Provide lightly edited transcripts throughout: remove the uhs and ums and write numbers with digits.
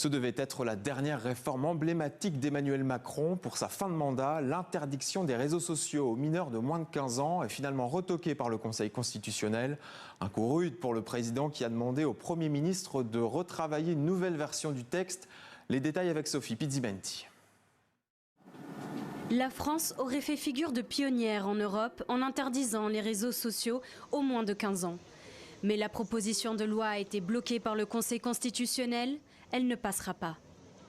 Ce devait être la dernière réforme emblématique d'Emmanuel Macron pour sa fin de mandat. L'interdiction des réseaux sociaux aux mineurs de moins de 15 ans est finalement retoquée par le Conseil constitutionnel. Un coup rude pour le président qui a demandé au Premier ministre de retravailler une nouvelle version du texte. Les détails avec Sophie Pizzimenti. La France aurait fait figure de pionnière en Europe en interdisant les réseaux sociaux aux moins de 15 ans. Mais la proposition de loi a été bloquée par le Conseil constitutionnel. Elle ne passera pas.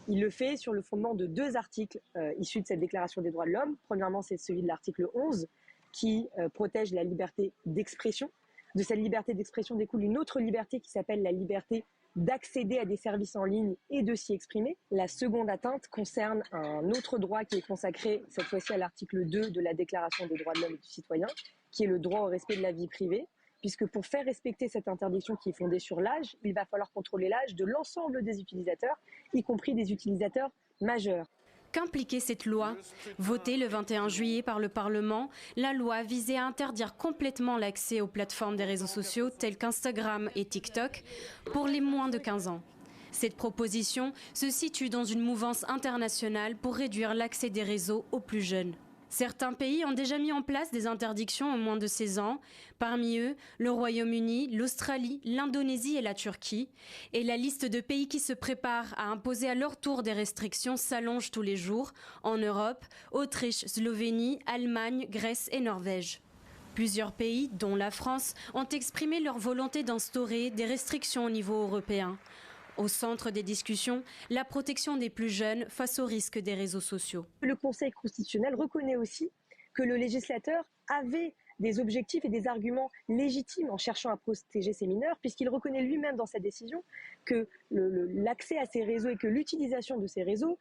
Il le fait sur le fondement de deux articles issus de cette Déclaration des droits de l'homme. Premièrement, c'est celui de l'article 11 qui protège la liberté d'expression. De cette liberté d'expression découle une autre liberté qui s'appelle la liberté d'accéder à des services en ligne et de s'y exprimer. La seconde atteinte concerne un autre droit qui est consacré cette fois-ci à l'article 2 de la Déclaration des droits de l'homme et du citoyen, qui est le droit au respect de la vie privée, puisque pour faire respecter cette interdiction qui est fondée sur l'âge, il va falloir contrôler l'âge de l'ensemble des utilisateurs, y compris des utilisateurs majeurs. Qu'impliquait cette loi? Votée le 21 juillet par le Parlement, la loi visait à interdire complètement l'accès aux plateformes des réseaux sociaux tels qu'Instagram et TikTok pour les moins de 15 ans. Cette proposition se situe dans une mouvance internationale pour réduire l'accès des réseaux aux plus jeunes. Certains pays ont déjà mis en place des interdictions aux moins de 16 ans, parmi eux le Royaume-Uni, l'Australie, l'Indonésie et la Turquie. Et la liste de pays qui se préparent à imposer à leur tour des restrictions s'allonge tous les jours. En Europe, Autriche, Slovénie, Allemagne, Grèce et Norvège. Plusieurs pays, dont la France, ont exprimé leur volonté d'instaurer des restrictions au niveau européen. Au centre des discussions, la protection des plus jeunes face aux risques des réseaux sociaux. Le Conseil constitutionnel reconnaît aussi que le législateur avait des objectifs et des arguments légitimes en cherchant à protéger ces mineurs, puisqu'il reconnaît lui-même dans sa décision que l'accès à ces réseaux et que l'utilisation de ces réseaux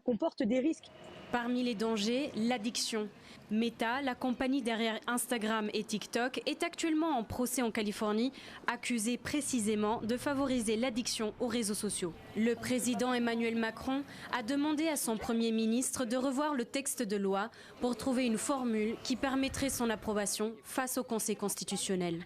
comporte des risques. Parmi les dangers, l'addiction. Meta, la compagnie derrière Instagram et TikTok, est actuellement en procès en Californie, accusée précisément de favoriser l'addiction aux réseaux sociaux. Le président Emmanuel Macron a demandé à son Premier ministre de revoir le texte de loi pour trouver une formule qui permettrait son approbation face au Conseil constitutionnel.